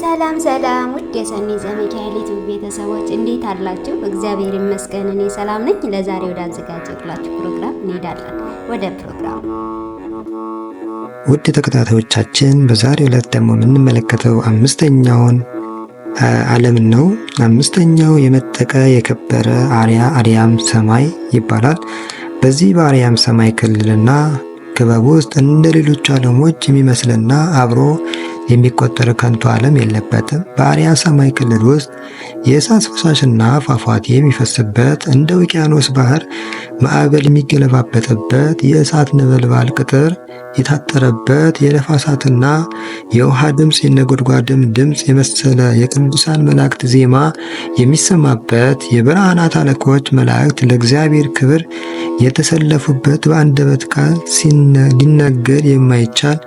ሰላም ሰላም ውድ የሰኒ ዘሚካኤል ዩቲዩብ ቤተሰቦች እንዴት አላችሁ? እግዚአብሔር ይመስገን እኔ ሰላም ነኝ። ለዛሬ ወደ አዘጋጀሁላችሁ ፕሮግራም እንሄዳለን። ወደ ፕሮግራሙ ውድ ተከታታዮቻችን በዛሬው ዕለት ደግሞ የምንመለከተው አምስተኛውን ዓለምን ነው። አምስተኛው የመጠቀ የከበረ አርያም ሰማይ ይባላል። በዚህ በአርያም ሰማይ ክልልና ክበብ ውስጥ እንደ ሌሎች ዓለሞች የሚመስልና አብሮ የሚቆጠር ከንቱ ዓለም የለበትም። በአርያም ሰማይ ክልል ውስጥ የእሳት ፈሳሽና ፏፏቴ የሚፈስበት፣ እንደ ውቅያኖስ ባህር ማዕበል የሚገለባበጥበት፣ የእሳት ነበልባል ቅጥር የታጠረበት፣ የነፋሳትና የውሃ ድምፅ የነጎድጓድም ድምፅ የመሰለ የቅዱሳን መላእክት ዜማ የሚሰማበት፣ የብርሃናት አለቆች መላእክት ለእግዚአብሔር ክብር የተሰለፉበት፣ በአንደበት ቃል ሊነገር የማይቻል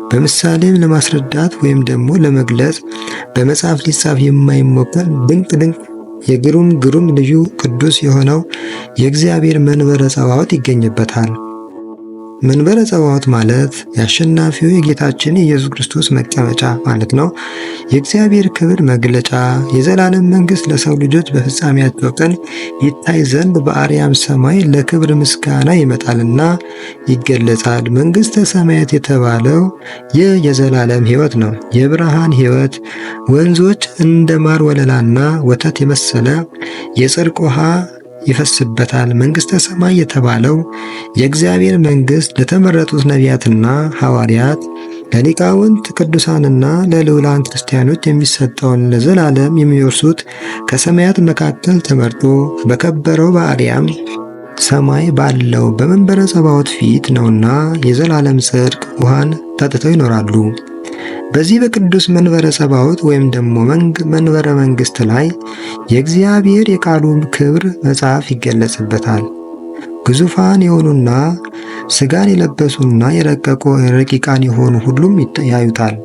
በምሳሌም ለማስረዳት ወይም ደግሞ ለመግለጽ በመጽሐፍ ሊጻፍ የማይሞከር ድንቅ የግሩም ልዩ ቅዱስ የሆነው የእግዚአብሔር መንበረ ጸባዖት ይገኝበታል። መንበረ ጸባዖት ማለት የአሸናፊው የጌታችን የኢየሱስ ክርስቶስ መቀመጫ ማለት ነው። የእግዚአብሔር ክብር መግለጫ፣ የዘላለም መንግሥት ለሰው ልጆች በፍጻሜያቸው ቀን ይታይ ዘንድ በአርያም ሰማይ ለክብር ምስጋና ይመጣልና ይገለጻል። መንግሥተ ሰማያት የተባለው ይህ የዘላለም ሕይወት ነው። የብርሃን ሕይወት ወንዞች እንደ ማር ወለላና ወተት የመሰለ የጽድቅ ውሃ ይፈስበታል። መንግሥተ ሰማይ የተባለው የእግዚአብሔር መንግሥት ለተመረጡት ነቢያትና ሐዋርያት ለሊቃውንት ቅዱሳንና ለልዑላን ክርስቲያኖች የሚሰጠውን ለዘላለም የሚወርሱት ከሰማያት መካከል ተመርጦ በከበረው በአርያም ሰማይ ባለው በመንበረ ጸባዖት ፊት ነውና የዘላለም ጽድቅ ውሃን ጠጥተው ይኖራሉ። በዚህ በቅዱስ መንበረ ጸባዖት ወይም ደግሞ መንበረ መንግሥት ላይ የእግዚአብሔር የቃሉ ክብር መጽሐፍ ይገለጽበታል። ግዙፋን የሆኑና ሥጋን የለበሱና የረቀቁ ረቂቃን የሆኑ ሁሉም ያዩታል።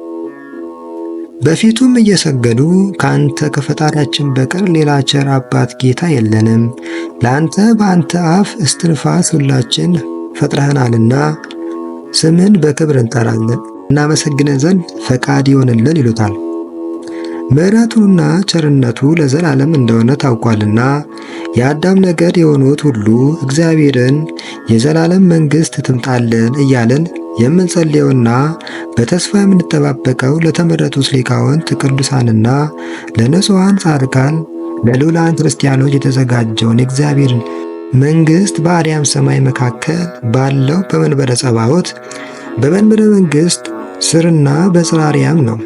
በፊቱም እየሰገዱ ከአንተ ከፈጣሪያችን በቀር ሌላ ቸር አባት ጌታ የለንም፣ ለአንተ በአንተ አፍ እስትንፋስ ሁላችን ፈጥረህናልና ስምን በክብር እንጠራለን እናመሰግነ ዘንድ ፈቃድ ይሆንልን ይሉታል። ምሕረቱና ቸርነቱ ለዘላለም እንደሆነ ታውቋልና የአዳም ነገድ የሆኑት ሁሉ እግዚአብሔርን የዘላለም መንግሥት ትምጣልን እያልን የምንጸልየውና በተስፋ የምንጠባበቀው ለተመረጡት ሊቃውንት ቅዱሳንና ለንጹሐን ጻድቃን ለልዑላን ክርስቲያኖች የተዘጋጀውን የእግዚአብሔርን መንግሥት በአርያም ሰማይ መካከል ባለው በመንበረ ጸባዖት በመንበረ መንግሥት ስርና በጽርሐ አርያም ነው።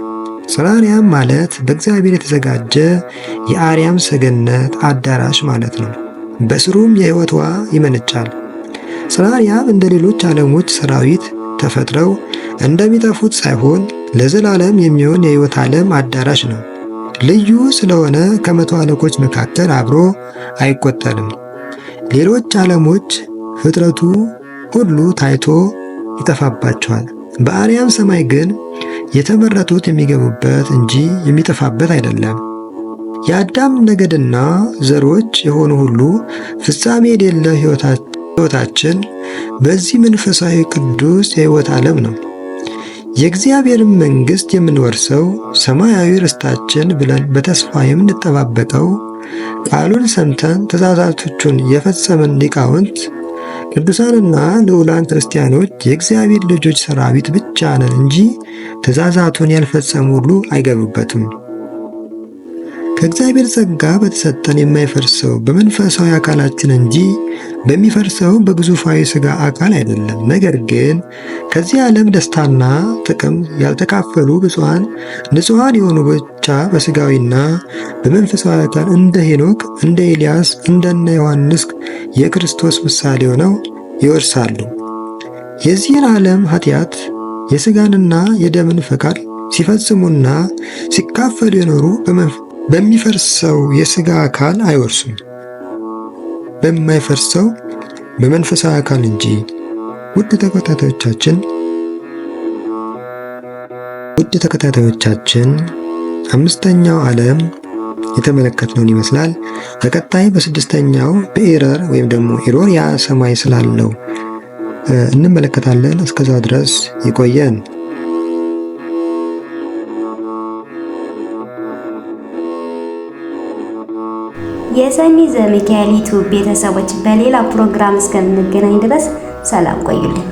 ጽርሐ አርያም ማለት በእግዚአብሔር የተዘጋጀ የአርያም ሰገነት አዳራሽ ማለት ነው። በስሩም የሕይወት ውሃ ይመነጫል። ጽርሐ አርያም እንደ ሌሎች ዓለሞች ሰራዊት ተፈጥረው እንደሚጠፉት ሳይሆን ለዘላለም የሚሆን የሕይወት ዓለም አዳራሽ ነው። ልዩ ስለሆነ ከመቶ አለቆች መካከል አብሮ አይቆጠርም። ሌሎች ዓለሞች ፍጥረቱ ሁሉ ታይቶ ይጠፋባቸዋል። በአርያም ሰማይ ግን የተመረጡት የሚገቡበት እንጂ የሚጠፋበት አይደለም። የአዳም ነገድና ዘሮች የሆኑ ሁሉ ፍጻሜ የሌለው ሕይወታችን በዚህ መንፈሳዊ ቅዱስ የሕይወት ዓለም ነው። የእግዚአብሔርን መንግሥት የምንወርሰው ሰማያዊ ርስታችን ብለን በተስፋ የምንጠባበቀው ቃሉን ሰምተን ትእዛዛቶቹን የፈጸምን ሊቃውንት ቅዱሳንና ልዑላን ክርስቲያኖች የእግዚአብሔር ልጆች ሰራዊት ብቻ ነን እንጂ ትእዛዛቱን ያልፈጸሙ ሁሉ አይገቡበትም። ከእግዚአብሔር ጸጋ በተሰጠን የማይፈርሰው በመንፈሳዊ አካላችን እንጂ በሚፈርሰው በግዙፋዊ ሥጋ አካል አይደለም። ነገር ግን ከዚህ ዓለም ደስታና ጥቅም ያልተካፈሉ ብፁዓን ንጹሐን የሆኑ ብቻ በሥጋዊና በመንፈሳዊ አካል እንደ ሄኖክ፣ እንደ ኤልያስ፣ እንደነ ዮሐንስ የክርስቶስ ምሳሌ ሆነው ይወርሳሉ። የዚህን ዓለም ኃጢአት የሥጋንና የደምን ፈቃድ ሲፈጽሙና ሲካፈሉ የኖሩ በሚፈርሰው የሥጋ አካል አይወርሱም፣ በማይፈርሰው በመንፈሳዊ አካል እንጂ። ውድ ተከታታዮቻችን አምስተኛው ዓለም የተመለከትነውን ይመስላል። በቀጣይ በስድስተኛው በኤረር ወይም ደግሞ ኤሮር ያ ሰማይ ስላለው እንመለከታለን። እስከዛው ድረስ ይቆየን። የሰኒ ዘሚካኤል ዩቲዩብ ቤተሰቦች በሌላ ፕሮግራም እስከምንገናኝ ድረስ ሰላም ቆዩልኝ።